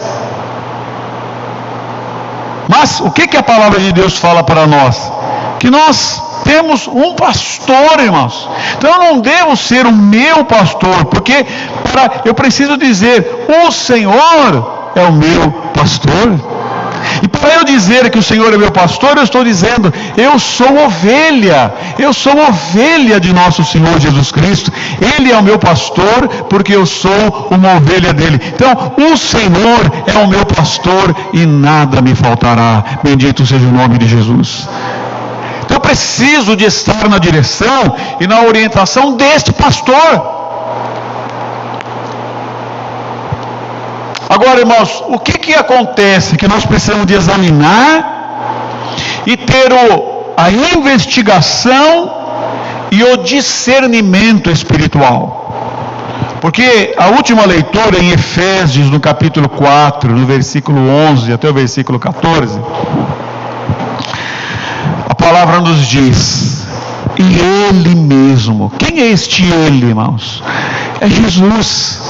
Mas o que a palavra de Deus fala para nós? Que nós temos um pastor, irmãos. Então eu não devo ser o meu pastor, porque eu preciso dizer: o Senhor é o meu pastor. E para eu dizer que o Senhor é meu pastor, eu estou dizendo: eu sou ovelha de nosso Senhor Jesus Cristo. Ele é o meu pastor, porque eu sou uma ovelha dele. Então o Senhor é o meu pastor e nada me faltará. Bendito seja o nome de Jesus. Então eu preciso de estar na direção e na orientação deste pastor. Agora, irmãos, o que acontece? Que nós precisamos de examinar e ter a investigação e o discernimento espiritual. Porque a última leitura em Efésios, no capítulo 4, no versículo 11 até o versículo 14, a palavra nos diz: e Ele mesmo. Quem é este Ele, irmãos? É Jesus.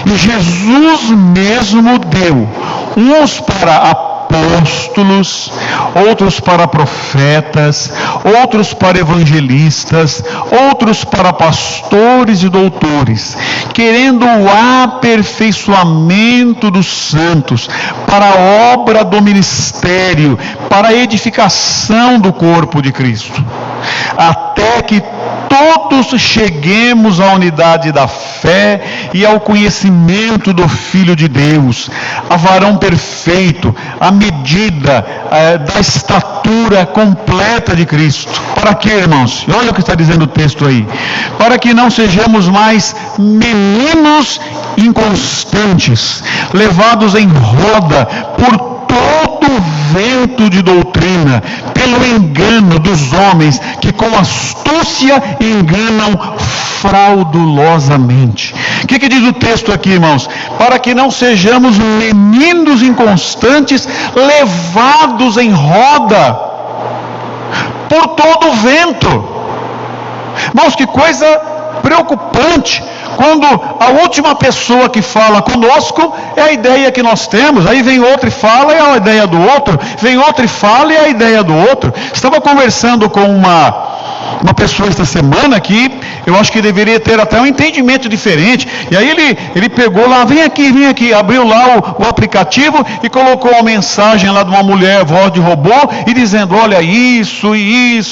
E Jesus mesmo deu uns para apóstolos, outros para profetas, outros para evangelistas, outros para pastores e doutores, querendo o aperfeiçoamento dos santos, para a obra do ministério, para a edificação do corpo de Cristo, até que todo todos cheguemos à unidade da fé e ao conhecimento do Filho de Deus, a varão perfeito, à medida da estatura completa de Cristo. Para quê, irmãos? Olha o que está dizendo o texto aí. Para que não sejamos mais meninos inconstantes, levados em roda por todo vento de doutrina, pelo engano dos homens que com astúcia enganam fraudulosamente. O que diz o texto aqui, irmãos? Para que não sejamos meninos inconstantes, levados em roda por todo vento. Irmãos, que coisa preocupante, quando a última pessoa que fala conosco é a ideia que nós temos, aí vem outro e fala, é a ideia do outro, vem outro e fala, é a ideia do outro. Estava conversando com uma pessoa esta semana que eu acho que deveria ter até um entendimento diferente, e aí ele pegou lá, vem aqui, abriu lá o aplicativo e colocou uma mensagem lá de uma mulher, voz de robô, e dizendo, olha isso, e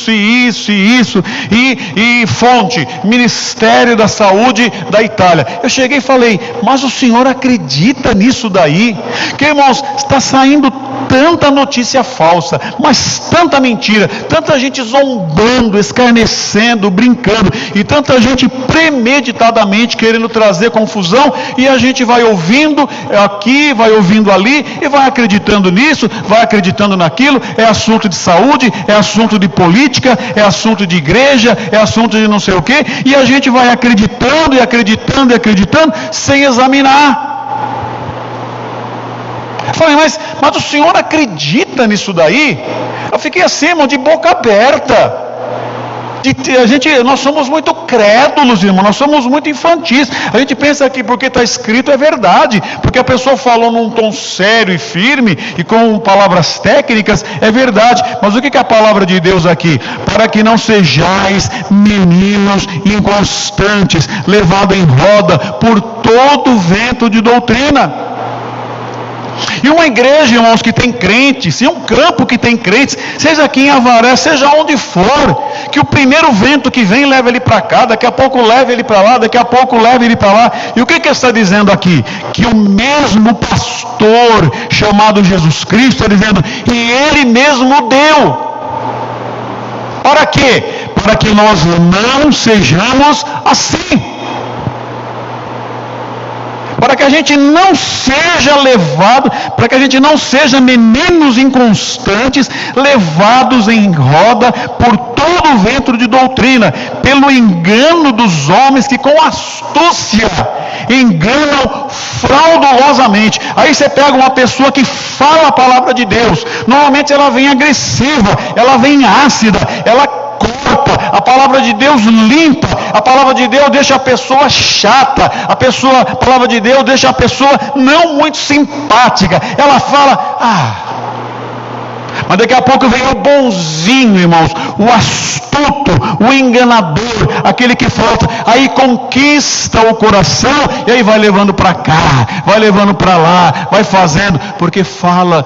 fonte, Ministério da Saúde da Itália. Eu cheguei e falei, mas o senhor acredita nisso daí? Que, irmãos, está saindo tanta notícia falsa, mas tanta mentira, tanta gente zombando, escarnecendo, brincando, e tanta gente premeditadamente querendo trazer confusão, e a gente vai ouvindo aqui, vai ouvindo ali, e vai acreditando nisso, vai acreditando naquilo. É assunto de saúde, é assunto de política, é assunto de igreja, é assunto de não sei o que, e a gente vai acreditando e acreditando e acreditando, sem examinar. Eu falei, mas o senhor acredita nisso daí? Eu fiquei assim, irmão, de boca aberta. Nós somos muito crédulos, irmão, nós somos muito infantis. A gente pensa que porque está escrito é verdade, porque a pessoa falou num tom sério e firme e com palavras técnicas, é verdade. Mas o que é a palavra de Deus aqui? Para que não sejais meninos inconstantes, levados em roda por todo vento de doutrina. E uma igreja, irmãos, que tem crentes, e um campo que tem crentes, seja aqui em Avaré, seja onde for, que o primeiro vento que vem leva ele para cá, daqui a pouco leva ele para lá, daqui a pouco leva ele para lá. E o que ele está dizendo aqui? Que o mesmo pastor chamado Jesus Cristo está dizendo, e ele mesmo deu. Para quê? Para que nós não sejamos assim. Para que a gente não seja levado, para que a gente não seja meninos inconstantes, levados em roda por todo o vento de doutrina, pelo engano dos homens que com astúcia enganam fraudulosamente. Aí você pega uma pessoa que fala a palavra de Deus, normalmente ela vem agressiva, ela vem ácida, ela corta, a palavra de Deus limpa, a palavra de Deus deixa a pessoa chata, a palavra de Deus deixa a pessoa não muito simpática, ela fala, mas daqui a pouco vem o bonzinho, irmãos, o astuto, o enganador, aquele que falta, aí conquista o coração, e aí vai levando para cá, vai levando para lá, vai fazendo, porque fala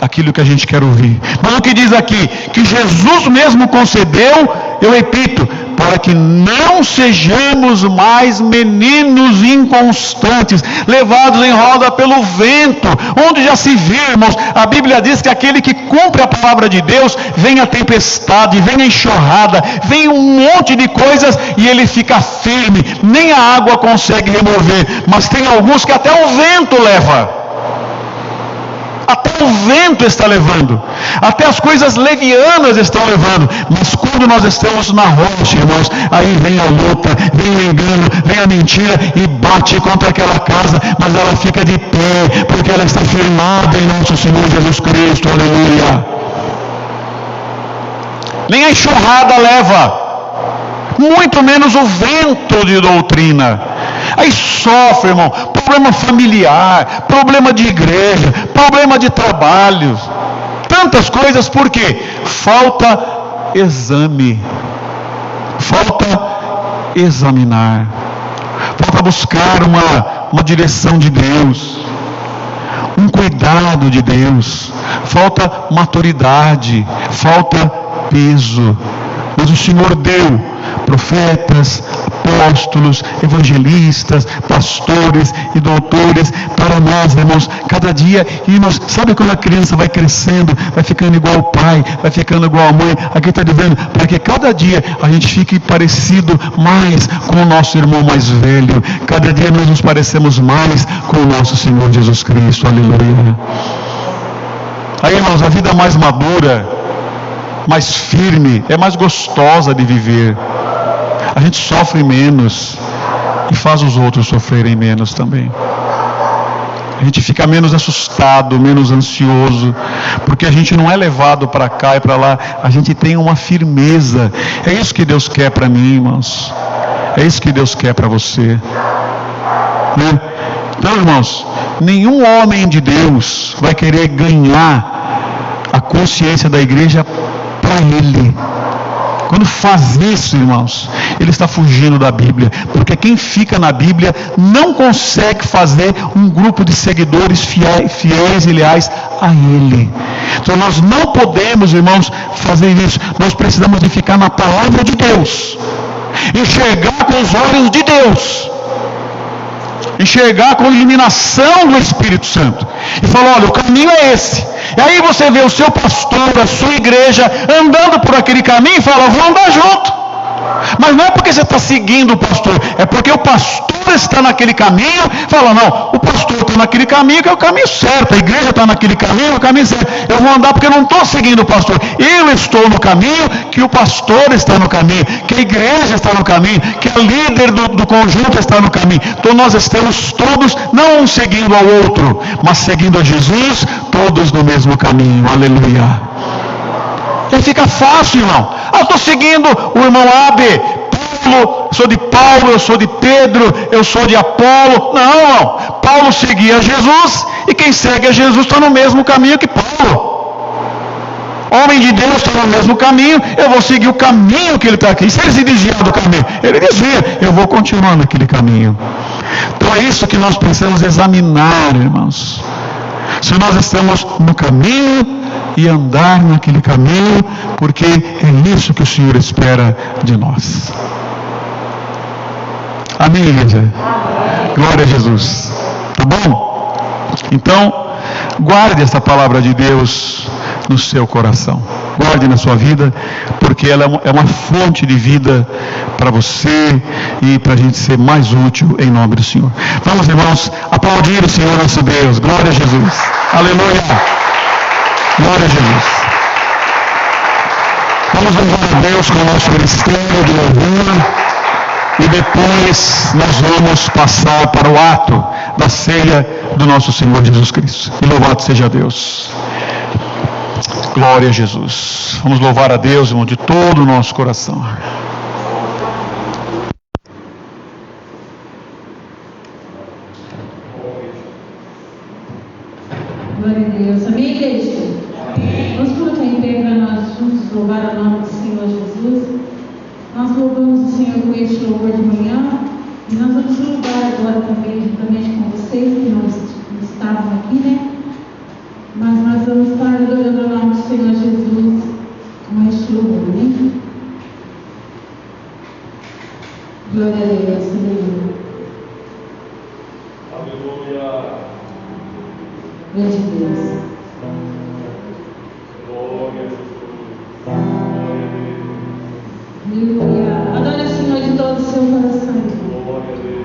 aquilo que a gente quer ouvir. Mas o que diz aqui? Que Jesus mesmo concedeu, eu repito, para que não sejamos mais meninos inconstantes, levados em roda pelo vento, onde já se vê, irmãos, a Bíblia diz que aquele que cumpre a palavra de Deus, vem a tempestade, vem a enxurrada, vem um monte de coisas, e ele fica firme, nem a água consegue remover, mas tem alguns que até o vento leva. Até o vento está levando, até as coisas levianas estão levando, mas quando nós estamos na rocha, irmãos, aí vem a luta, vem o engano, vem a mentira e bate contra aquela casa, mas ela fica de pé, porque ela está firmada em nosso Senhor Jesus Cristo, aleluia. Nem a enxurrada leva, muito menos o vento de doutrina. Aí sofre, irmão, problema familiar, problema de igreja, problema de trabalho, tantas coisas, por quê? Falta exame, falta examinar, falta buscar uma direção de Deus, um cuidado de Deus, falta maturidade, falta peso. Mas o Senhor deu profetas, apóstolos, evangelistas, pastores e doutores para nós, irmãos, cada dia, irmãos, sabe quando a criança vai crescendo, vai ficando igual ao pai, vai ficando igual à mãe, aqui está dizendo, para que cada dia a gente fique parecido mais com o nosso irmão mais velho, cada dia nós nos parecemos mais com o nosso Senhor Jesus Cristo, aleluia. Aí, irmãos, a vida mais madura, mais firme, é mais gostosa de viver. A gente sofre menos e faz os outros sofrerem menos também. A gente fica menos assustado, menos ansioso, porque a gente não é levado para cá e para lá, a gente tem uma firmeza. É isso que Deus quer para mim, irmãos. É isso que Deus quer para você. Né? Então, irmãos, nenhum homem de Deus vai querer ganhar a consciência da igreja para ele. Quando faz isso, irmãos, ele está fugindo da Bíblia, porque quem fica na Bíblia não consegue fazer um grupo de seguidores fiéis e leais a ele. Então nós não podemos, irmãos, fazer isso. Nós precisamos de ficar na palavra de Deus, enxergar com os olhos de Deus, enxergar com a iluminação do Espírito Santo e falar, olha, o caminho é esse. E aí você vê o seu pastor, a sua igreja andando por aquele caminho e fala, eu vou andar junto. Mas não é porque você está seguindo o pastor, é porque o pastor está naquele caminho. Fala, não, o pastor está naquele caminho que é o caminho certo, a igreja está naquele caminho, é o caminho certo. Eu vou andar porque eu não estou seguindo o pastor, eu estou no caminho que o pastor está no caminho, que a igreja está no caminho, que a líder do conjunto está no caminho. Então nós estamos todos, não um seguindo ao outro, mas seguindo a Jesus, todos no mesmo caminho, aleluia. Aí fica fácil, irmão. Eu estou seguindo o irmão Abe, Paulo, sou de Paulo, eu sou de Pedro, eu sou de Apolo. Não. Paulo seguia Jesus, e quem segue a Jesus está no mesmo caminho que Paulo. Homem de Deus está no mesmo caminho, eu vou seguir o caminho que ele está aqui. E se ele se desviar do caminho, ele desvia, eu vou continuar naquele caminho. Então é isso que nós precisamos examinar, irmãos. Se nós estamos no caminho e andar naquele caminho, porque é isso que o Senhor espera de nós. Amém, igreja? Glória a Jesus. Tá bom? Então, guarde essa palavra de Deus no seu coração. Guarde na sua vida, porque ela é uma fonte de vida para você e para a gente ser mais útil em nome do Senhor. Vamos, irmãos, aplaudir o Senhor nosso Deus. Glória a Jesus. Aleluia. Glória a Jesus. Vamos louvar a Deus com o nosso ministério de louvor e depois nós vamos passar para o ato da ceia do nosso Senhor Jesus Cristo. E louvado seja Deus. Glória a Jesus. Vamos louvar a Deus, irmão, de todo o nosso coração. Glória a Deus. Amém, igreja? Amém. Vamos colocar em pé para nós juntos louvar o nome do Senhor Jesus. Nós louvamos o Senhor com este louvor de manhã e nós vamos louvar agora também, juntamente com vocês que não estavam aqui, né? Mas nós vamos estar adorando o nome do Senhor Jesus com este louvor, né? Glória a Deus, aleluia. Aleluia. Glória a Deus. Glória a Jesus. Aleluia. Adore o Senhor de todo o seu coração. Glória a Deus.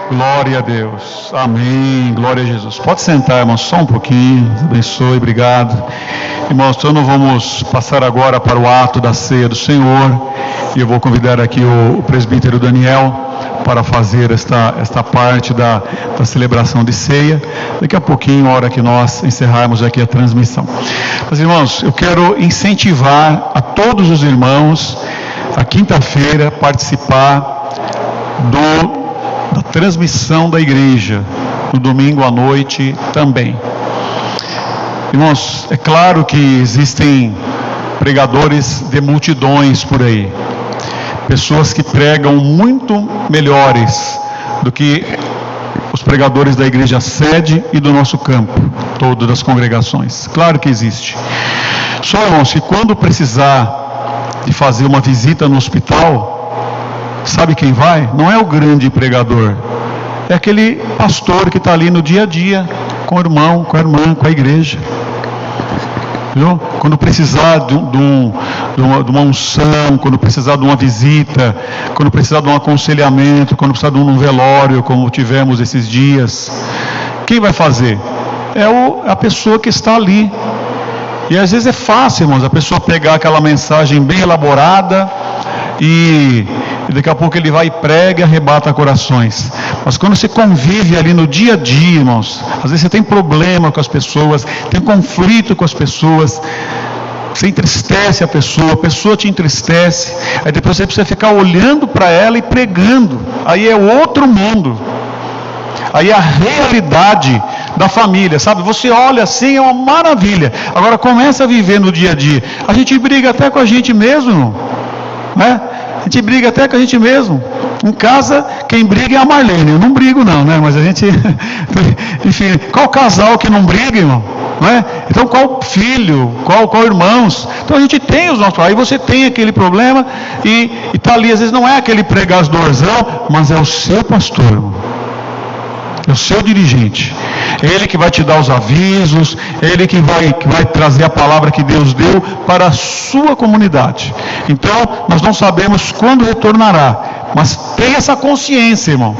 Glória a Deus. Amém. Glória a Jesus. Pode sentar, irmãos, só um pouquinho. Deus abençoe, obrigado. Irmãos, então nós vamos passar agora para o ato da ceia do Senhor. E eu vou convidar aqui o presbítero Daniel para fazer esta parte da celebração de ceia. Daqui a pouquinho, a hora que nós encerrarmos aqui a transmissão. Mas, irmãos, eu quero incentivar a todos os irmãos, a quinta-feira, participar da transmissão da igreja, no domingo à noite também. Irmãos, é claro que existem pregadores de multidões por aí, pessoas que pregam muito melhores do que os pregadores da igreja sede e do nosso campo, todas as congregações. Claro que existe. Só, irmãos, que quando precisar de fazer uma visita no hospital, sabe quem vai? Não é o grande pregador, é aquele pastor que está ali no dia a dia, com o irmão, com a irmã, com a igreja. Viu? Quando precisar de uma unção, quando precisar de uma visita, quando precisar de um aconselhamento, quando precisar de um velório, como tivemos esses dias, quem vai fazer? É a pessoa que está ali. E às vezes é fácil, irmãos, a pessoa pegar aquela mensagem bem elaborada e daqui a pouco ele vai e prega e arrebata corações. Mas quando você convive ali no dia a dia, irmãos, às vezes você tem problema com as pessoas, tem conflito com as pessoas, você entristece a pessoa te entristece, aí depois você precisa ficar olhando para ela e pregando, aí é outro mundo, aí é a realidade da família, sabe? Você olha assim, é uma maravilha. Agora começa a viver no dia a dia, a gente briga até com a gente mesmo, né? A gente briga até com a gente mesmo. Em casa, quem briga é a Marlene. Eu não brigo não, né? Mas a gente... Enfim, qual casal que não briga, irmão? Não é? Então, qual filho? Qual irmãos? Então, a gente tem os nossos... Aí você tem aquele problema e está ali. Às vezes não é aquele pregadorzão, mas é o seu pastor, irmão. É o seu dirigente. É ele que vai te dar os avisos, é ele que vai trazer a palavra que Deus deu para a sua comunidade. Então, nós não sabemos quando retornará, mas tenha essa consciência, irmão.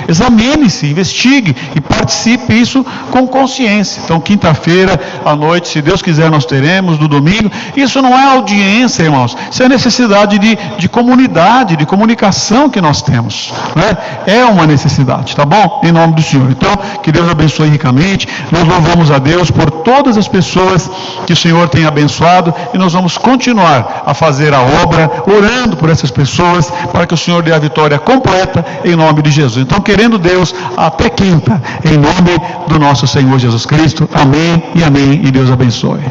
Examine-se, investigue e participe isso com consciência. Então, quinta-feira à noite, se Deus quiser, nós teremos, no domingo. Isso não é audiência, irmãos. Isso é necessidade de comunidade, de comunicação que nós temos, né? É uma necessidade, tá bom? Em nome do Senhor. Então, que Deus abençoe ricamente. Nós louvamos a Deus por todas as pessoas que o Senhor tem abençoado e nós vamos continuar a fazer a obra, orando por essas pessoas, para que o Senhor dê a vitória completa em nome de Jesus. Então, querendo Deus, até quinta, em nome do nosso Senhor Jesus Cristo. Amém e amém. E Deus abençoe.